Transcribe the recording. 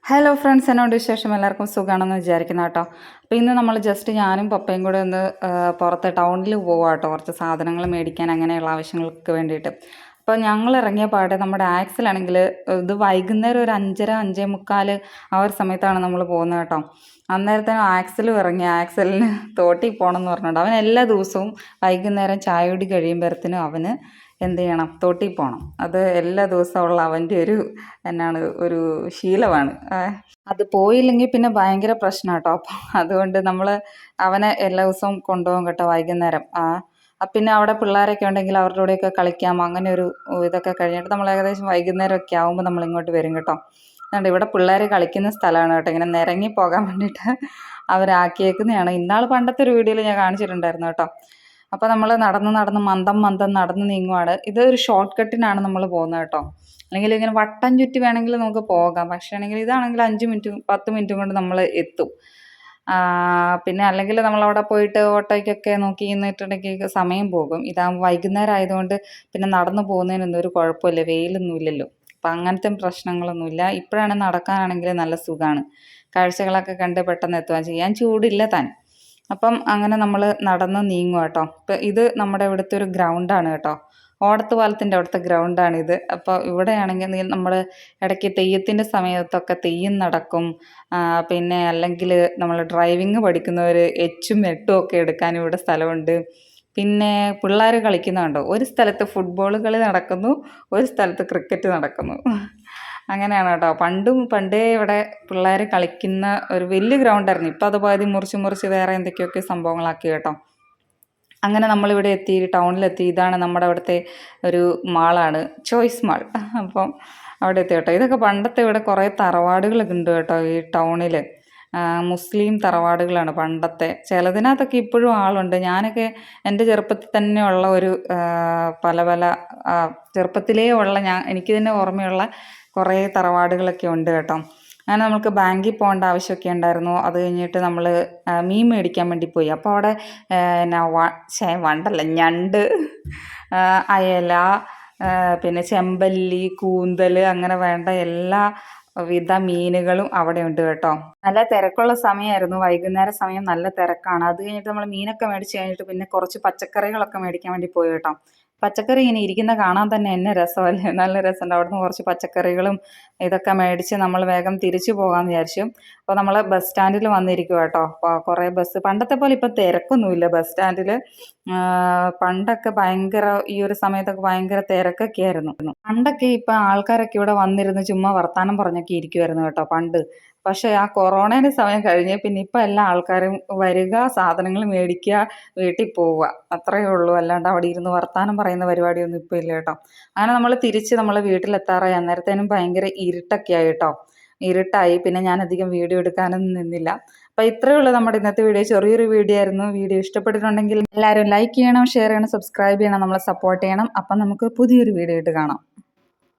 Hello friends, എന്നോട് വിശേഷം എല്ലാവർക്കും സുഖമാണെന്ന് വിചാരിക്കുന്നു കേട്ടോ. അപ്പോൾ ഇന്ന് നമ്മൾ ജസ്റ്റ് ഞാനും പപ്പയും കൂടെ ഒന്ന് പുറത്ത് ടൗണിൽ പോവാം കേട്ടോ, കുറച്ച് സാധനങ്ങൾ മേടിക്കാൻ അങ്ങനെയുള്ള ആവശ്യങ്ങൾക്ക് വേണ്ടിയിട്ട്. അപ്പോൾ ഞങ്ങൾ ഇറങ്ങിയ പാടെ നമ്മുടെ ആക്സിലാണെങ്കിൽ ഇത് വൈകുന്നേരം ഒരു 5:30 5:45 ആ ഒരു സമയത്താണ് നമ്മൾ പോകുന്നത് കേട്ടോ. അന്നേരത്തേനും ആക്സിലും ഇറങ്ങി ആക്സലിന് തോട്ടിൽ പോകണം എന്ന് പറഞ്ഞിട്ടുണ്ട്. അവൻ എല്ലാ ദിവസവും വൈകുന്നേരം ചായ കുടി കഴിയുമ്പോഴത്തേനും അവന് എന്ത് ചെയ്യണം, തോട്ടിൽ പോകണം. അത് എല്ലാ ദിവസമുള്ള അവൻ്റെ ഒരു ഒരു ശീലമാണ്. അത് പോയില്ലെങ്കിൽ പിന്നെ ഭയങ്കര പ്രശ്നം കേട്ടോ. അപ്പം അതുകൊണ്ട് നമ്മൾ അവനെ എല്ലാ ദിവസവും കൊണ്ടുപോകും കേട്ടോ വൈകുന്നേരം. പിന്നെ അവിടെ പിള്ളേരൊക്കെ ഉണ്ടെങ്കിൽ അവരുടെ കൂടെയൊക്കെ കളിക്കാം. അങ്ങനെ ഒരു ഇതൊക്കെ കഴിഞ്ഞിട്ട് നമ്മൾ ഏകദേശം വൈകുന്നേരമൊക്കെ ആകുമ്പോൾ നമ്മൾ ഇങ്ങോട്ട് വരും കേട്ടോ. അതുകൊണ്ട് ഇവിടെ പിള്ളേർ കളിക്കുന്ന സ്ഥലമാണ് കേട്ടോ. ഇങ്ങനെ നിരങ്ങി പോകാൻ വേണ്ടിയിട്ട് അവരാക്കിയേക്കുന്നതാണ്. ഇന്നാൾ പണ്ടത്തെ ഒരു വീഡിയോയിൽ ഞാൻ കാണിച്ചിട്ടുണ്ടായിരുന്നു കേട്ടോ. അപ്പോൾ നമ്മൾ നടന്ന് മന്ദം നടന്ന് നീങ്ങുവാണ്. ഇതൊരു ഷോർട്ട് കട്ടിനാണ് നമ്മൾ പോകുന്നത് കേട്ടോ. അല്ലെങ്കിൽ ഇങ്ങനെ വട്ടം ചുറ്റി വേണമെങ്കിൽ നമുക്ക് പോകാം. പക്ഷേ ആണെങ്കിൽ ഇതാണെങ്കിൽ 5 മിനിറ്റും 10 മിനിറ്റും കൊണ്ട് നമ്മൾ എത്തും. പിന്നെ അല്ലെങ്കിൽ നമ്മളവിടെ പോയിട്ട് ഓട്ടോയ്ക്കൊക്കെ നോക്കി നിന്നിട്ടുണ്ടെങ്കിൽ സമയം പോകും. ഇതാകുമ്പോൾ വൈകുന്നേരം ആയതുകൊണ്ട് പിന്നെ നടന്നു പോകുന്നതിനൊന്നും ഒരു കുഴപ്പമില്ല, വെയിലൊന്നും ഇല്ലല്ലോ. അപ്പം അങ്ങനത്തെ പ്രശ്നങ്ങളൊന്നുമില്ല. ഇപ്പോഴാണ് നടക്കാനാണെങ്കിൽ നല്ല സുഖമാണ്. കാഴ്ചകളൊക്കെ കണ്ട് പെട്ടെന്ന് എത്തുകയും ചെയ്യാൻ, ചൂടില്ല താൻ. അപ്പം അങ്ങനെ നമ്മൾ നടന്ന് നീങ്ങുക കേട്ടോ. ഇപ്പം ഇത് നമ്മുടെ ഇവിടുത്തെ ഒരു ഗ്രൗണ്ടാണ് കേട്ടോ. ഓടത്ത് പാലത്തിൻ്റെ അവിടുത്തെ ഗ്രൗണ്ടാണിത്. അപ്പോൾ ഇവിടെയാണെങ്കിൽ നമ്മൾ ഇടയ്ക്ക് തെയ്യത്തിൻ്റെ സമയത്തൊക്കെ തെയ്യം നടക്കും. പിന്നെ അല്ലെങ്കിൽ നമ്മൾ ഡ്രൈവിങ് പഠിക്കുന്നവർ എച്ചും എട്ടും ഒക്കെ എടുക്കാൻ ഇവിടെ സ്ഥലമുണ്ട്. പിന്നെ പിള്ളേർ കളിക്കുന്നുണ്ടോ, ഒരു സ്ഥലത്ത് ഫുട്ബോൾ കളി നടക്കുന്നു, ഒരു സ്ഥലത്ത് ക്രിക്കറ്റ് നടക്കുന്നു. അങ്ങനെയാണ് കേട്ടോ. പണ്ടേ ഇവിടെ പിള്ളേർ കളിക്കുന്ന ഒരു വലിയ ഗ്രൗണ്ടായിരുന്നു. ഇപ്പം അത് പകുതി മുറിച്ച് വേറെ എന്തൊക്കെയൊക്കെ സംഭവങ്ങളാക്കി കേട്ടോ. അങ്ങനെ നമ്മളിവിടെ എത്തി, ടൗണിലെത്തി. ഇതാണ് നമ്മുടെ അവിടുത്തെ ഒരു മാളാണ്, ചോയ്സ് മാൾ. അപ്പം അവിടെ എത്തി കേട്ടോ. ഇതൊക്കെ പണ്ടത്തെ ഇവിടെ കുറേ തറവാടുകളൊക്കെ ഉണ്ട് കേട്ടോ ഈ ടൗണിൽ. മുസ്ലിം തറവാടുകളാണ് പണ്ടത്തെ. ചിലതിനകത്തൊക്കെ ഇപ്പോഴും ആളുണ്ട്. ഞാനൊക്കെ എൻ്റെ ചെറുപ്പത്തിൽ തന്നെ ഉള്ള ഒരു പല ചെറുപ്പത്തിലേ ഉള്ള എനിക്ക് തന്നെ ഓർമ്മയുള്ള കുറേ തറവാടുകളൊക്കെ ഉണ്ട് കേട്ടോ. അങ്ങനെ നമുക്ക് ബാങ്കിൽ പോകേണ്ട ആവശ്യമൊക്കെ ഉണ്ടായിരുന്നു. അത് കഴിഞ്ഞിട്ട് നമ്മൾ മീൻ മേടിക്കാൻ വേണ്ടി പോയി. അപ്പോൾ അവിടെ വണ്ടല്ല, ഞണ്ട്, അയല, പിന്നെ ചെമ്പല്ലി, കൂന്തൽ, അങ്ങനെ വേണ്ട എല്ലാ വിധ മീനുകളും അവിടെ ഉണ്ട് കേട്ടോ. നല്ല തിരക്കുള്ള സമയമായിരുന്നു, വൈകുന്നേര സമയം നല്ല തിരക്കാണ്. അത് കഴിഞ്ഞിട്ട് നമ്മൾ മീനൊക്കെ മേടിച്ച് കഴിഞ്ഞിട്ട് പിന്നെ കുറച്ച് പച്ചക്കറികളൊക്കെ മേടിക്കാൻ വേണ്ടി പോയി കേട്ടോ. പച്ചക്കറി ഇങ്ങനെ ഇരിക്കുന്ന കാണാൻ തന്നെ എന്നെ രസമല്ലേ, നല്ല രസമുണ്ട്. അവിടുന്ന് കുറച്ച് പച്ചക്കറികളും ഇതൊക്കെ മേടിച്ച് നമ്മൾ വേഗം തിരിച്ചു പോകാമെന്ന് വിചാരിച്ചു. അപ്പോൾ നമ്മൾ ബസ് സ്റ്റാൻഡിൽ വന്നിരിക്കുക കേട്ടോ. അപ്പോൾ കുറേ ബസ്, പണ്ടത്തെ പോലെ ഇപ്പോൾ തിരക്കൊന്നുമില്ല ബസ് സ്റ്റാൻഡിൽ. പണ്ടൊക്കെ ഭയങ്കര, ഈ ഒരു സമയത്തൊക്കെ ഭയങ്കര തിരക്കൊക്കെ ആയിരുന്നു. പണ്ടൊക്കെ ഇപ്പം ആൾക്കാരൊക്കെ ഇവിടെ വന്നിരുന്ന് ചുമ്മാ വർത്താനം പറഞ്ഞൊക്കെ ഇരിക്കുമായിരുന്നു കേട്ടോ പണ്ട്. പക്ഷേ ആ കൊറോണേൻ്റെ സമയം കഴിഞ്ഞ് പിന്നെ ഇപ്പം എല്ലാ ആൾക്കാരും വരിക, സാധനങ്ങൾ മേടിക്കുക, വീട്ടിൽ പോവുക, അത്രയേ ഉള്ളൂ. അല്ലാണ്ട് അവിടെ ഇരുന്ന് വർത്താനം പറയുന്ന പരിപാടിയൊന്നും ഇപ്പോൾ ഇല്ല കേട്ടോ. അങ്ങനെ നമ്മൾ തിരിച്ച് വീട്ടിലെത്താറായി. അന്നേരത്തേനും ഭയങ്കര ഇരുട്ടൊക്കെ ആയി കേട്ടോ. ഇരുട്ടായി. പിന്നെ ഞാൻ അധികം വീഡിയോ എടുക്കാനൊന്നും നിന്നില്ല. അപ്പോൾ ഇത്രയേ ഉള്ളൂ നമ്മുടെ ഇന്നത്തെ വീഡിയോ. ചെറിയൊരു വീഡിയോ ആയിരുന്നു. വീഡിയോ ഇഷ്ടപ്പെട്ടിട്ടുണ്ടെങ്കിൽ എല്ലാവരും ലൈക്ക് ചെയ്യണം, ഷെയർ ചെയ്യണം, സബ്സ്ക്രൈബ് ചെയ്യണം, നമ്മളെ സപ്പോർട്ട് ചെയ്യണം. അപ്പം നമുക്ക് പുതിയൊരു വീഡിയോ ആയിട്ട് കാണാം.